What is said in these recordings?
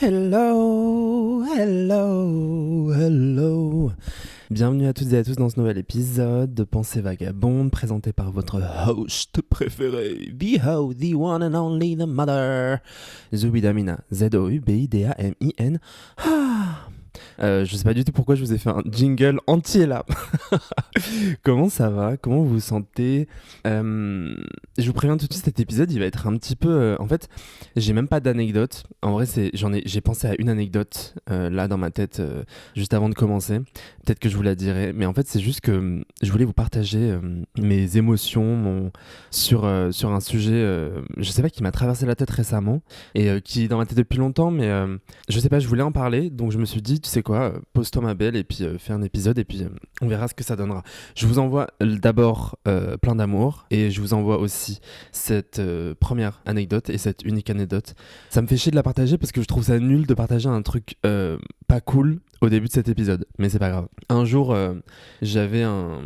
Hello, hello, hello. Bienvenue à toutes et à tous dans ce nouvel épisode de Pensée Vagabonde présenté par votre host préféré, the ho, the one and only, the mother, Zoubidamina, Z-O-U-B-I-D-A-M-I-N. Je sais pas du tout pourquoi je vous ai fait un jingle entier là. Comment ça va? Comment vous vous sentez? Je vous préviens tout de suite, cet épisode il va être un petit peu... En fait, j'ai même pas d'anecdote. En vrai, j'ai pensé à une anecdote là dans ma tête juste avant de commencer. Peut-être que je vous la dirai. Mais en fait, c'est juste que je voulais vous partager mes émotions sur un sujet, je sais pas, qui m'a traversé la tête récemment et qui est dans ma tête depuis longtemps. Mais je sais pas, je voulais en parler. Donc je me suis dit, tu sais quoi, pose-toi ma belle et puis fais un épisode et puis on verra ce que ça donnera. Je vous envoie d'abord plein d'amour et je vous envoie aussi cette première anecdote et cette unique anecdote. Ça me fait chier de la partager parce que je trouve ça nul de partager un truc pas cool au début de cet épisode, mais c'est pas grave. Un jour, j'avais un...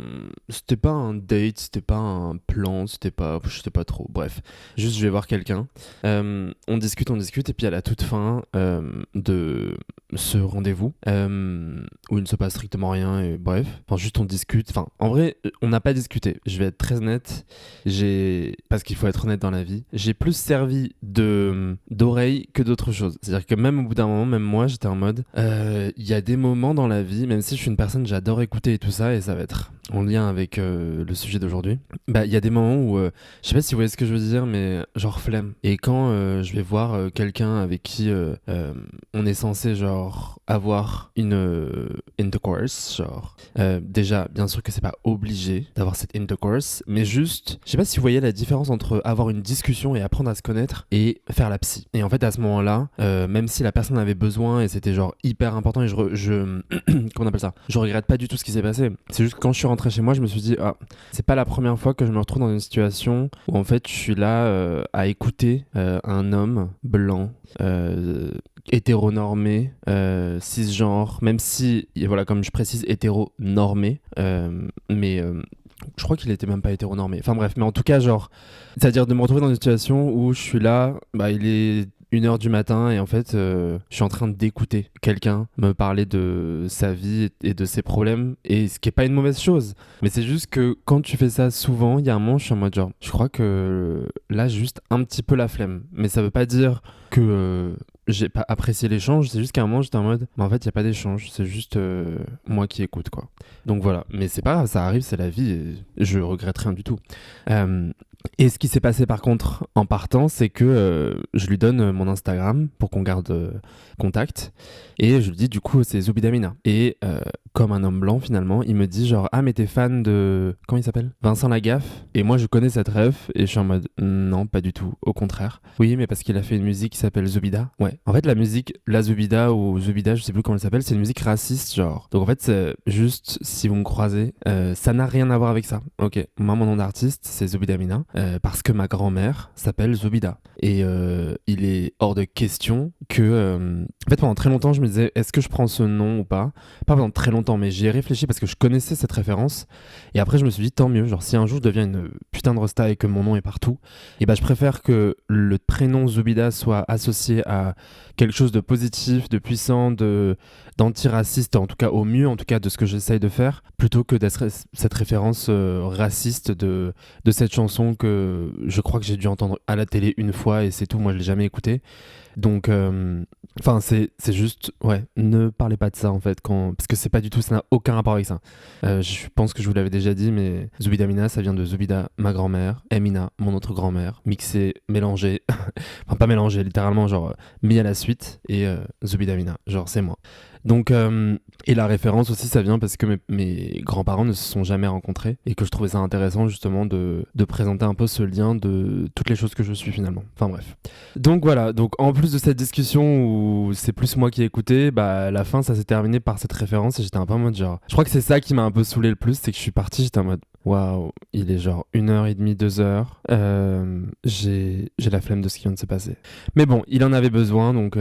C'était pas un date, c'était pas un plan, c'était pas... Je sais pas trop, bref. Juste, je vais voir quelqu'un. On discute, et puis à la toute fin de ce rendez-vous, où il ne se passe strictement rien, et bref. Enfin, juste on discute. Enfin, en vrai, on n'a pas discuté. Je vais être très honnête. Parce qu'il faut être honnête dans la vie, j'ai plus servi d'oreille que d'autre chose. C'est-à-dire que même au bout d'un moment, même moi, j'étais en mode... Il y a des moments dans la vie, même si je suis une personne, j'adore écouter et tout ça, et ça va être en lien avec le sujet d'aujourd'hui. Bah, il y a des moments où, je sais pas si vous voyez ce que je veux dire, mais genre flemme. Et quand je vais voir quelqu'un avec qui on est censé genre avoir une intercourse, genre déjà, bien sûr que c'est pas obligé d'avoir cette intercourse, mais juste, je sais pas si vous voyez la différence entre avoir une discussion et apprendre à se connaître et faire la psy. Et en fait, à ce moment-là, même si la personne avait besoin et c'était genre hyper important et comment on appelle ça, je regrette pas du tout ce qui s'est passé. C'est juste que quand je suis rentré chez moi, je me suis dit c'est pas la première fois que je me retrouve dans une situation où en fait je suis là à écouter un homme blanc hétéronormé, cisgenre, même si, et voilà, comme je précise, hétéronormé, mais je crois qu'il était même pas hétéronormé. Enfin bref, mais en tout cas, genre, c'est-à-dire de me retrouver dans une situation où je suis là, bah il est 1h du matin et en fait, je suis en train d'écouter quelqu'un me parler de sa vie et de ses problèmes, et ce qui est pas une mauvaise chose. Mais c'est juste que quand tu fais ça souvent, il y a un moment, je suis en mode genre, je crois que là, j'ai juste un petit peu la flemme. Mais ça veut pas dire que j'ai pas apprécié l'échange, c'est juste qu'à un moment, j'étais en mode, mais en fait, il y a pas d'échange, c'est juste moi qui écoute, quoi. Donc voilà, mais c'est pas grave, ça arrive, c'est la vie, et je regrette rien du tout. Et ce qui s'est passé par contre en partant, c'est que je lui donne mon Instagram pour qu'on garde contact. Et je lui dis du coup c'est Zoubidamina. Et comme un homme blanc finalement, il me dit genre ah mais t'es fan de... Comment il s'appelle? Vincent Lagaffe. Et moi je connais cette ref et je suis en mode non pas du tout, au contraire. Oui mais parce qu'il a fait une musique qui s'appelle Zoubida. Ouais. En fait la musique, la Zoubida ou Zoubida, je sais plus comment elle s'appelle, c'est une musique raciste genre. Donc en fait c'est juste si vous me croisez, ça n'a rien à voir avec ça. Ok, moi mon nom d'artiste c'est Zoubidamina. Parce que ma grand-mère s'appelle Zoubida. Et il est hors de question que... En fait, pendant très longtemps, je me disais, est-ce que je prends ce nom ou pas? Pas pendant très longtemps, mais j'y ai réfléchi parce que je connaissais cette référence. Et après, je me suis dit, tant mieux. Genre, si un jour je deviens une putain de rosta et que mon nom est partout, et bah, je préfère que le prénom Zoubida soit associé à quelque chose de positif, de puissant, d'antiraciste, en tout cas au mieux, en tout cas de ce que j'essaye de faire, plutôt que d'être cette référence raciste de cette chanson que je crois que j'ai dû entendre à la télé une fois et c'est tout, moi je l'ai jamais écoutée. Donc, enfin, c'est juste, ouais, ne parlez pas de ça en fait, parce que c'est pas du tout, ça n'a aucun rapport avec ça. Je pense que je vous l'avais déjà dit, mais Zoubidamina, ça vient de Zoubida, ma grand-mère, Emina, mon autre grand-mère, mixé, mélangé, enfin pas mélangé, littéralement, genre mis à la suite, et Zoubidamina, genre c'est moi. Donc, et la référence aussi, ça vient parce que mes grands-parents ne se sont jamais rencontrés et que je trouvais ça intéressant justement de présenter un peu ce lien de toutes les choses que je suis finalement. Enfin bref. Donc voilà, donc en plus de cette discussion où c'est plus moi qui ai écouté, bah à la fin ça s'est terminé par cette référence et j'étais un peu en mode genre... Je crois que c'est ça qui m'a un peu saoulé le plus, c'est que je suis parti, j'étais en mode waouh, il est genre 1h30, 2h, j'ai la flemme de ce qui vient de se passer. Mais bon, il en avait besoin donc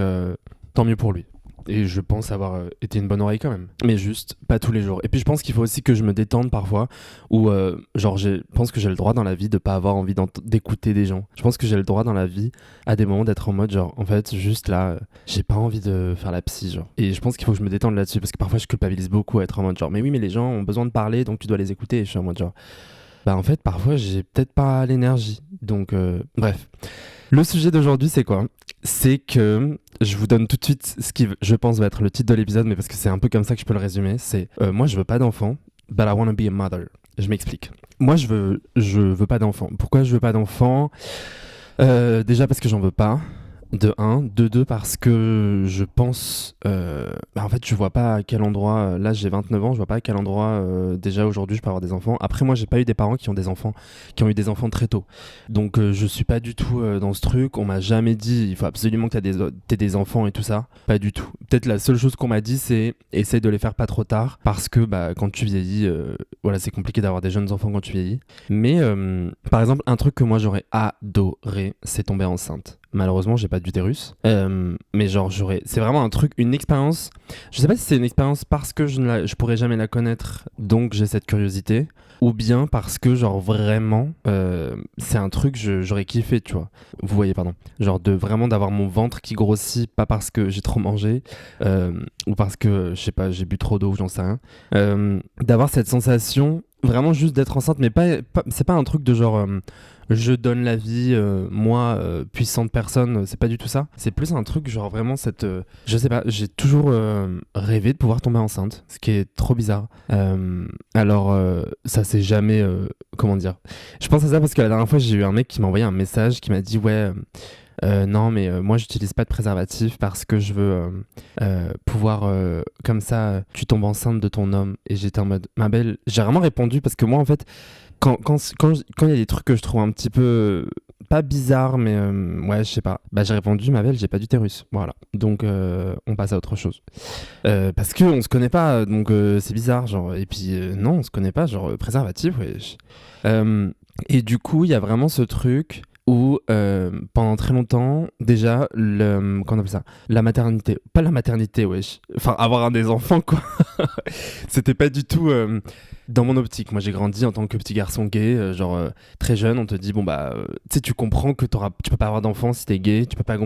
tant mieux pour lui. Et je pense avoir été une bonne oreille quand même. Mais juste pas tous les jours. Et puis je pense qu'il faut aussi que je me détende parfois. Ou genre, je pense que j'ai le droit dans la vie de pas avoir envie d'écouter des gens. Je pense que j'ai le droit dans la vie à des moments d'être en mode genre, en fait, juste là, j'ai pas envie de faire la psy, genre. Et je pense qu'il faut que je me détende là-dessus. Parce que parfois je culpabilise beaucoup à être en mode genre, mais oui, mais les gens ont besoin de parler, donc tu dois les écouter. Et je suis en mode genre, bah en fait, parfois j'ai peut-être pas l'énergie. Donc, bref. Le sujet d'aujourd'hui, c'est quoi ? C'est que je vous donne tout de suite ce qui, je pense, va être le titre de l'épisode, mais parce que c'est un peu comme ça que je peux le résumer. C'est moi, je veux pas d'enfant, but I wanna be a mother. Je m'explique. Moi, je veux pas d'enfant. Pourquoi je veux pas d'enfant ? Déjà parce que j'en veux pas. De 1, de 2 parce que je pense en fait je vois pas à quel endroit, là j'ai 29 ans, je vois pas à quel endroit déjà aujourd'hui je peux avoir des enfants. Après moi j'ai pas eu des parents qui ont eu des enfants très tôt, donc je suis pas du tout dans ce truc. On m'a jamais dit il faut absolument que t'aies des enfants et tout ça, pas du tout. Peut-être la seule chose qu'on m'a dit c'est essaye de les faire pas trop tard parce que quand tu vieillis voilà, c'est compliqué d'avoir des jeunes enfants quand tu vieillis. Mais par exemple un truc que moi j'aurais adoré, c'est tomber enceinte. Malheureusement, j'ai pas d'utérus. Mais genre, c'est vraiment un truc, une expérience. Je sais pas si c'est une expérience parce que je pourrais jamais la connaître, donc j'ai cette curiosité. Ou bien parce que, genre, vraiment, c'est un truc, j'aurais kiffé, tu vois. Vous voyez, pardon. Genre, vraiment d'avoir mon ventre qui grossit, pas parce que j'ai trop mangé, ou parce que, je sais pas, j'ai bu trop d'eau ou j'en sais rien. D'avoir cette sensation, vraiment juste d'être enceinte, mais c'est pas un truc de genre. Je donne la vie, moi, puissante personne, c'est pas du tout ça. C'est plus un truc, genre vraiment cette. Je sais pas, j'ai toujours rêvé de pouvoir tomber enceinte, ce qui est trop bizarre. Alors, ça c'est jamais. Comment dire ? Je pense à ça parce que la dernière fois, j'ai eu un mec qui m'a envoyé un message qui m'a dit ouais. Non, mais moi j'utilise pas de préservatif parce que je veux pouvoir, comme ça, tu tombes enceinte de ton homme. Et j'étais en mode, ma belle, j'ai vraiment répondu parce que moi en fait, quand il y a des trucs que je trouve un petit peu, pas bizarres, mais ouais, je sais pas, j'ai répondu, ma belle, j'ai pas d'utérus. Voilà. Donc on passe à autre chose. Parce qu'on se connaît pas, donc c'est bizarre, genre. Et puis non, on se connaît pas, genre préservatif, wesh. Et du coup, il y a vraiment ce truc où pendant très longtemps déjà comment on appelle ça, la maternité, pas la maternité, wesh, enfin avoir un des enfants quoi. C'était pas du tout dans mon optique. Moi j'ai grandi en tant que petit garçon gay, très jeune on te dit bon tu sais, tu comprends que tu peux pas avoir d'enfants si t'es gay, tu peux pas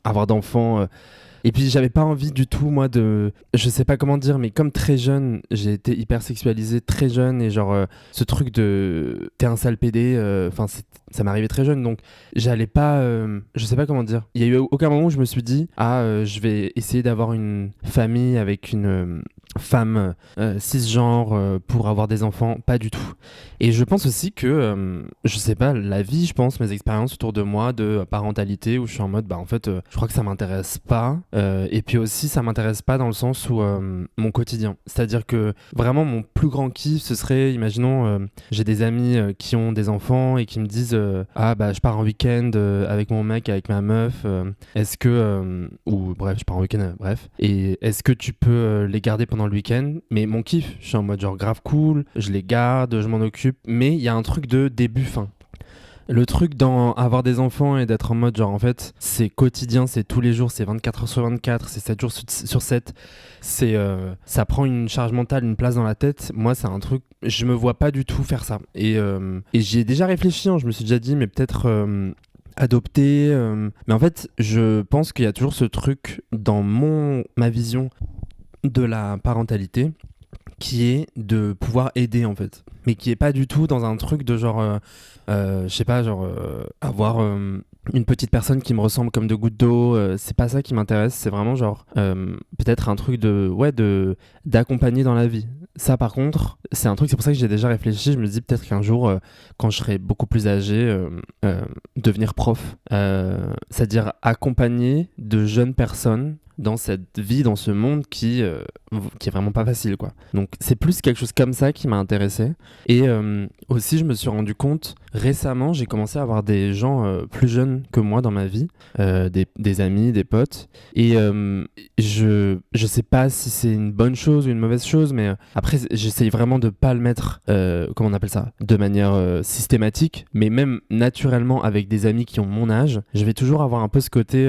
avoir d'enfants. Et puis j'avais pas envie du tout moi je sais pas comment dire, mais comme très jeune j'ai été hyper sexualisé très jeune, et genre ce truc de t'es un sale pédé, enfin ça m'arrivait très jeune, donc j'allais pas je sais pas comment dire, il y a eu aucun moment où je me suis dit je vais essayer d'avoir une famille avec une femme cisgenre pour avoir des enfants, pas du tout. Et je pense aussi que je sais pas, la vie, je pense, mes expériences autour de moi de parentalité, où je suis en mode en fait je crois que ça m'intéresse pas, et puis aussi ça m'intéresse pas dans le sens où mon quotidien, c'est-à-dire que vraiment mon plus grand kiff ce serait, imaginons j'ai des amis qui ont des enfants et qui me disent je pars en week-end avec mon mec, avec ma meuf, est-ce que ou bref je pars en week-end, bref, et est-ce que tu peux les garder pendant le week-end? Mais mon kiff, je suis en mode genre grave cool, je les garde, je m'en occupe, mais il y a un truc de début-fin. Le truc dans avoir des enfants et d'être en mode genre en fait c'est quotidien, c'est tous les jours, c'est 24 heures sur 24, c'est 7 jours sur 7, ça prend une charge mentale, une place dans la tête. Moi c'est un truc, je me vois pas du tout faire ça, et j'y ai déjà réfléchi, je me suis déjà dit mais peut-être adopter, mais en fait je pense qu'il y a toujours ce truc dans ma vision de la parentalité qui est de pouvoir aider en fait, mais qui est pas du tout dans un truc de genre je sais pas, genre avoir une petite personne qui me ressemble comme de gouttes d'eau, c'est pas ça qui m'intéresse, c'est vraiment genre peut-être un truc d'accompagner dans la vie. Ça par contre c'est un truc, c'est pour ça que j'ai déjà réfléchi, je me dis peut-être qu'un jour quand je serai beaucoup plus âgé devenir prof, c'est-à-dire accompagner de jeunes personnes dans cette vie, dans ce monde qui est vraiment pas facile quoi. Donc c'est plus quelque chose comme ça qui m'a intéressé. Et aussi je me suis rendu compte récemment, j'ai commencé à avoir des gens plus jeunes que moi dans ma vie, des amis, des potes, et je sais pas si c'est une bonne chose ou une mauvaise chose, mais après j'essaye vraiment de pas le mettre comment on appelle ça, de manière systématique, mais même naturellement avec des amis qui ont mon âge, je vais toujours avoir un peu ce côté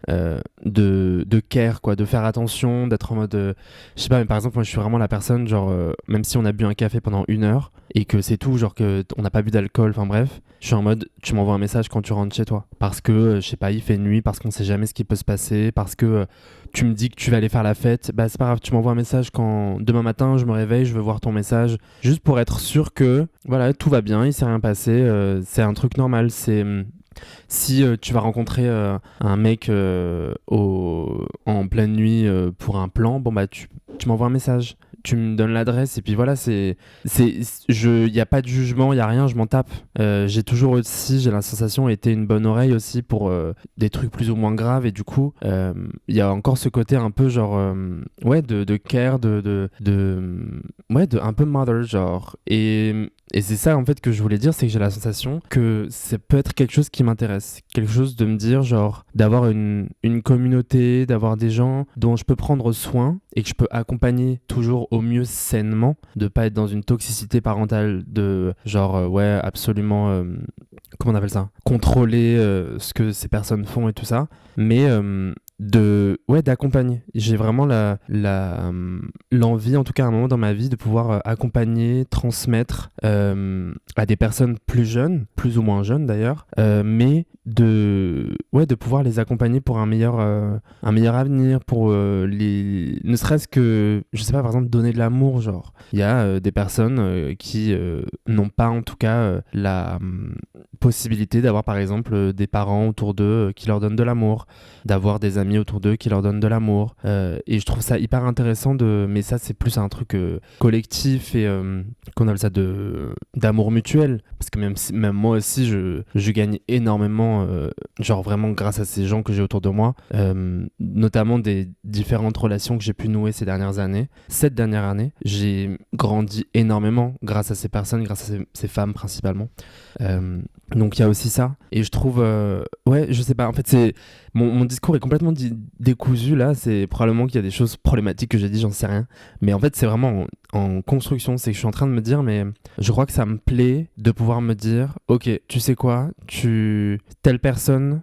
de care, quoi, de faire attention, d'être en mode je sais pas, mais par exemple moi je suis vraiment la personne genre même si on a bu un café pendant 1 heure et que c'est tout, genre que on n'a pas bu d'alcool, enfin bref, je suis en mode tu m'envoies un message quand tu rentres chez toi parce que je sais pas, il fait nuit, parce qu'on sait jamais ce qui peut se passer, parce que tu me dis que tu vas aller faire la fête, bah c'est pas grave, tu m'envoies un message quand demain matin je me réveille, je veux voir ton message, juste pour être sûr que voilà, tout va bien, il s'est rien passé, c'est un truc normal, c'est si tu vas rencontrer un mec en pleine nuit pour un plan, bon bah tu m'envoies un message. Tu me donnes l'adresse et puis voilà, il y a pas de jugement, il y a rien, je m'en tape. J'ai toujours aussi, j'ai la sensation, été une bonne oreille aussi pour des trucs plus ou moins graves et du coup, il y a encore ce côté un peu genre, ouais, de care, ouais, de un peu mother genre. Et c'est ça en fait que je voulais dire, c'est que j'ai la sensation que ça peut être quelque chose qui m'intéresse, quelque chose de me dire genre d'avoir une communauté, d'avoir des gens dont je peux prendre soin et que je peux accompagner toujours au mieux sainement, de pas être dans une toxicité parentale de genre ouais absolument comment on appelle ça, contrôler ce que ces personnes font et tout ça, mais d'accompagner. J'ai vraiment l'envie, en tout cas à un moment dans ma vie, de pouvoir accompagner, transmettre à des personnes plus jeunes, plus ou moins jeunes d'ailleurs, mais de pouvoir les accompagner pour un meilleur avenir, pour ne serait-ce que, je sais pas, par exemple, donner de l'amour, genre. Il y a des personnes qui n'ont pas en tout cas la possibilité d'avoir par exemple des parents autour d'eux qui leur donnent de l'amour, d'avoir des amis autour d'eux qui leur donnent de l'amour, et je trouve ça hyper intéressant mais ça c'est plus un truc collectif et qu'on appelle ça d'amour mutuel, parce que même moi aussi je gagne énormément genre vraiment grâce à ces gens que j'ai autour de moi, notamment des différentes relations que j'ai pu nouer cette dernière année, j'ai grandi énormément grâce à ces personnes, grâce à ces femmes principalement. Donc il y a aussi ça, et je trouve ouais, je sais pas, en fait c'est mon discours est complètement décousu là, c'est probablement qu'il y a des choses problématiques que j'ai dit, j'en sais rien, mais en fait c'est vraiment en construction, c'est que je suis en train de me dire, mais je crois que ça me plaît de pouvoir me dire ok, tu sais quoi, telle personne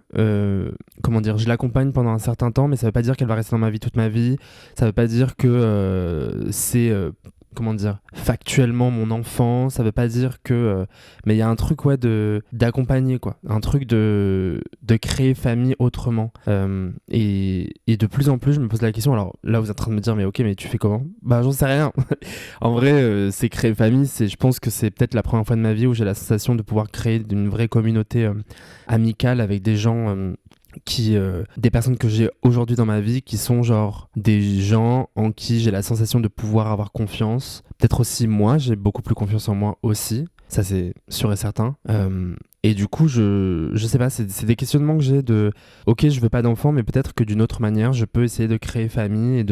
comment dire, je l'accompagne pendant un certain temps, mais ça veut pas dire qu'elle va rester dans ma vie toute ma vie, ça veut pas dire que c'est comment dire, factuellement mon enfant, ça veut pas dire que mais il y a un truc ouais d'accompagner, quoi, un truc de créer famille autrement, et de plus en plus je me pose la question. Alors là vous êtes en train de me dire mais ok, mais tu fais comment? Bah j'en sais rien. En vrai c'est créer famille, je pense que c'est peut-être la première fois de ma vie où j'ai la sensation de pouvoir créer une vraie communauté amicale avec des gens des personnes que j'ai aujourd'hui dans ma vie, qui sont genre des gens en qui j'ai la sensation de pouvoir avoir confiance. Peut-être aussi moi, j'ai beaucoup plus confiance en moi aussi. Ça c'est sûr et certain. Et du coup, je sais pas, c'est des questionnements que j'ai ok, je veux pas d'enfant, mais peut-être que d'une autre manière, je peux essayer de créer famille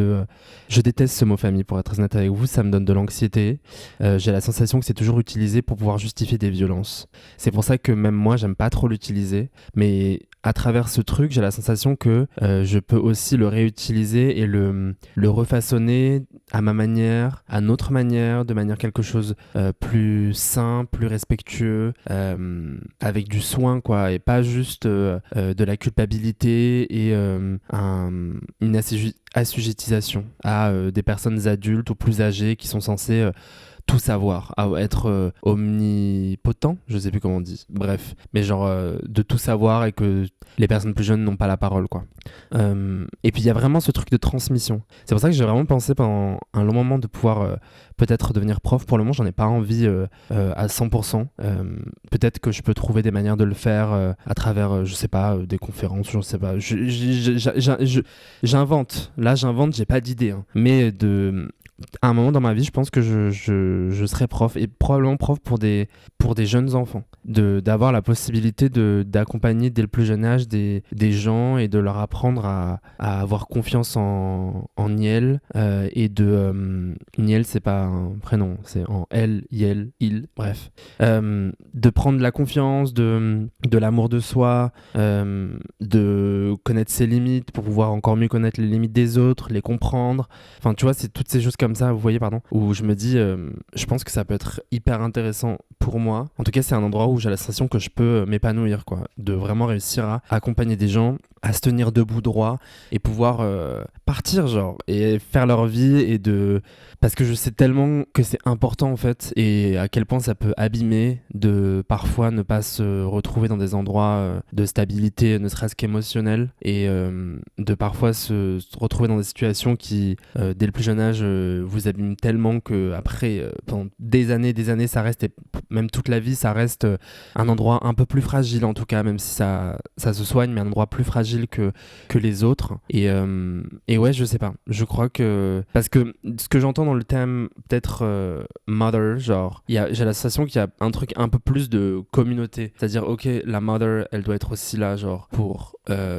je déteste ce mot famille, pour être très honnête avec vous, ça me donne de l'anxiété. J'ai la sensation que c'est toujours utilisé pour pouvoir justifier des violences. C'est pour ça que même moi, j'aime pas trop l'utiliser, mais à travers ce truc, j'ai la sensation que je peux aussi le réutiliser et le refaçonner à ma manière, à notre manière, de manière quelque chose plus sain, plus respectueux, avec du soin, quoi, et pas juste de la culpabilité et une assujettisation à des personnes adultes ou plus âgées qui sont censées tout savoir, à être omnipotent, je sais plus comment on dit, bref, mais genre de tout savoir et que les personnes plus jeunes n'ont pas la parole, quoi. Et puis il y a vraiment ce truc de transmission. C'est pour ça que j'ai vraiment pensé pendant un long moment de pouvoir peut-être devenir prof. Pour le moment, j'en ai pas envie à 100%. Peut-être que je peux trouver des manières de le faire à travers, je sais pas, des conférences, je sais pas. J'invente. Là, j'invente, j'ai pas d'idée, hein. Mais à un moment dans ma vie, je pense que je serai prof, et probablement prof pour des jeunes enfants, d'avoir la possibilité d'accompagner dès le plus jeune âge des gens et de leur apprendre à avoir confiance en Niel, et Niel c'est pas un prénom, c'est en elle, Yel, il, bref, de prendre la confiance, de l'amour de soi, de connaître ses limites pour pouvoir encore mieux connaître les limites des autres, les comprendre, enfin tu vois, c'est toutes ces choses comme ça, vous voyez, pardon, où je me dis, je pense que ça peut être hyper intéressant pour moi. En tout cas, c'est un endroit où j'ai la sensation que je peux m'épanouir, quoi, de vraiment réussir à accompagner des gens, à se tenir debout droit et pouvoir partir, genre, et faire leur vie parce que je sais tellement que c'est important, en fait, et à quel point ça peut abîmer de parfois ne pas se retrouver dans des endroits de stabilité, ne serait-ce qu'émotionnelle, et de parfois se retrouver dans des situations qui, dès le plus jeune âge, vous abîment tellement que après, pendant des années, ça reste, et même toute la vie, ça reste un endroit un peu plus fragile, en tout cas, même si ça se soigne, mais un endroit plus fragile que les autres. Et ouais, je sais pas. Je crois que... Parce que ce que j'entends dans le thème, peut-être mother, genre, j'ai la sensation qu'il y a un truc un peu plus de communauté. C'est-à-dire, ok, la mother, elle doit être aussi là, genre, pour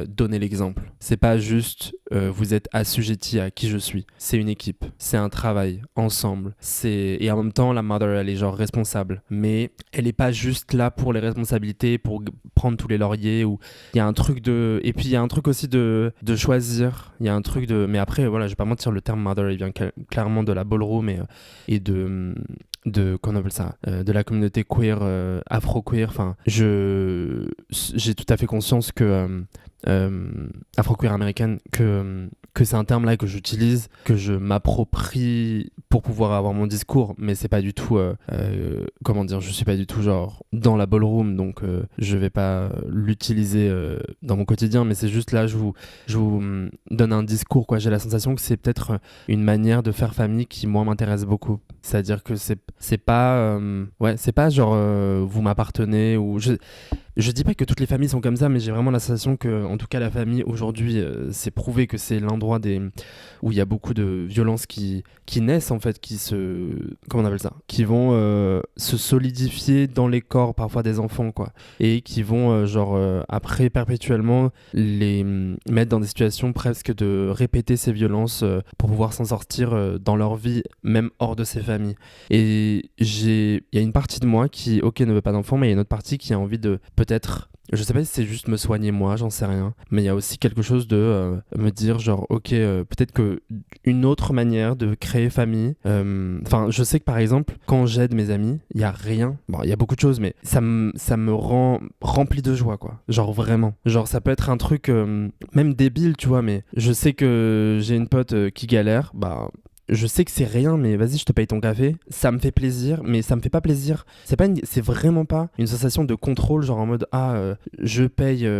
donner l'exemple. C'est pas juste vous êtes assujetti à qui je suis. C'est une équipe. C'est un travail ensemble. Et en même temps, la mother, elle est genre responsable. Mais elle est pas juste là pour les responsabilités, pour prendre tous les lauriers. Ou il y a un truc de... Et puis il y a un truc aussi de choisir. Il y a un truc de... Mais après, voilà, je vais pas mentir, le terme mother, il vient clairement de la ballroom et qu'on appelle ça, de la communauté queer, afro-queer. Enfin, j'ai tout à fait conscience que afro-queer américaine, que c'est un terme là que j'utilise, que je m'approprie pour pouvoir avoir mon discours, mais c'est pas du tout comment dire, je suis pas du tout genre dans la ballroom, donc je vais pas l'utiliser dans mon quotidien, mais c'est juste là je vous donne un discours, quoi. J'ai la sensation que c'est peut-être une manière de faire famille qui moi m'intéresse beaucoup, c'est-à-dire que c'est pas c'est pas genre vous m'appartenez, ou je dis pas que toutes les familles sont comme ça, mais j'ai vraiment la sensation que, en tout cas, la famille aujourd'hui, c'est prouvé que c'est l'endroit où il y a beaucoup de violences qui naissent, en fait, comment on appelle ça, qui vont se solidifier dans les corps parfois des enfants, quoi, et qui vont après perpétuellement les mettre dans des situations presque de répéter ces violences pour pouvoir s'en sortir dans leur vie, même hors de ces familles. Et il y a une partie de moi qui, ok, ne veut pas d'enfant, mais il y a une autre partie qui a envie de peut-être, je sais pas si c'est juste me soigner moi, j'en sais rien, mais il y a aussi quelque chose de me dire genre ok, peut-être que une autre manière de créer famille, enfin je sais que par exemple quand j'aide mes amis, il y a rien, bon il y a beaucoup de choses, mais ça me rend rempli de joie, quoi, genre vraiment, genre ça peut être un truc même débile, tu vois, mais je sais que j'ai une pote qui galère, bah je sais que c'est rien, mais vas-y, je te paye ton café. Ça me fait plaisir, mais ça me fait pas plaisir. C'est vraiment pas une sensation de contrôle, genre en mode je paye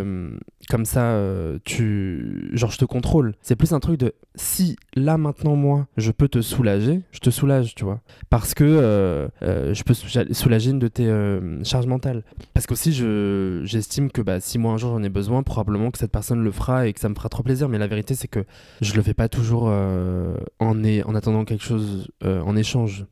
comme ça, genre je te contrôle. C'est plus un truc de si là maintenant moi je peux te soulager, je te soulage, tu vois. Parce que je peux soulager une de tes charges mentales. Parce qu'aussi j'estime que si moi un jour j'en ai besoin, probablement que cette personne le fera et que ça me fera trop plaisir. Mais la vérité c'est que je le fais pas toujours en attendant quelque chose en échange.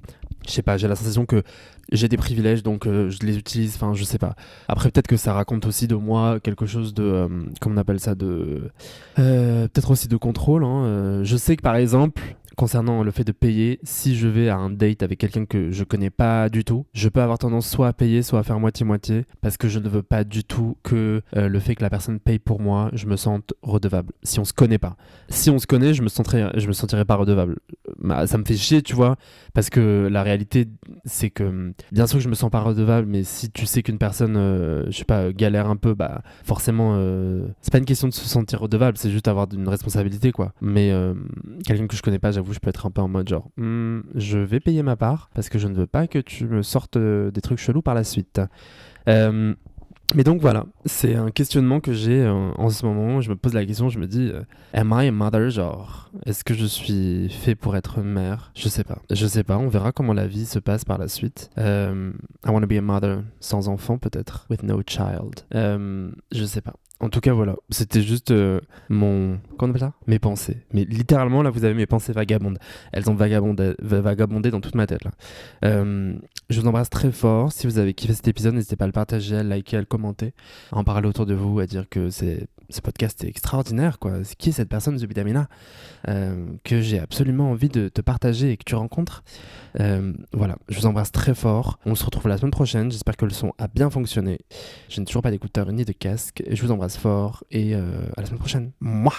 Je sais pas, j'ai la sensation que j'ai des privilèges, donc je les utilise, enfin je sais pas. Après peut-être que ça raconte aussi de moi quelque chose de, comment on appelle ça, de... peut-être aussi de contrôle, hein. Je sais que par exemple, concernant le fait de payer, si je vais à un date avec quelqu'un que je connais pas du tout, je peux avoir tendance soit à payer, soit à faire moitié-moitié, parce que je ne veux pas du tout que le fait que la personne paye pour moi, je me sente redevable. Si on se connaît pas. Si on se connaît, je me sentirais pas redevable. Ça me fait chier, tu vois, parce que la réalité, c'est que bien sûr que je me sens pas redevable, mais si tu sais qu'une personne, je sais pas, galère un peu, bah forcément, c'est pas une question de se sentir redevable, c'est juste avoir une responsabilité, quoi. Mais quelqu'un que je connais pas, j'avoue, je peux être un peu en mode genre, je vais payer ma part parce que je ne veux pas que tu me sortes des trucs chelous par la suite. Mais donc voilà, c'est un questionnement que j'ai en ce moment. Je me pose la question, je me dis, am I a mother, genre, est-ce que je suis fait pour être mère? Je sais pas, on verra comment la vie se passe par la suite. I wanna be a mother, sans enfant peut-être, with no child. Je sais pas. En tout cas, voilà, c'était juste comment on appelle ça, mes pensées. Mais littéralement, là, vous avez mes pensées vagabondes. Elles ont vagabondé dans toute ma tête, là. Je vous embrasse très fort. Si vous avez kiffé cet épisode, n'hésitez pas à le partager, à le liker, à le commenter, à en parler autour de vous, à dire que ce podcast est extraordinaire, quoi. C'est qui est cette personne, Zubidamina, que j'ai absolument envie de te partager et que tu rencontres. Voilà, je vous embrasse très fort. On se retrouve la semaine prochaine. J'espère que le son a bien fonctionné. Je n'ai toujours pas d'écouteurs ni de casque. Je vous embrasse fort et à la semaine prochaine. Mouah.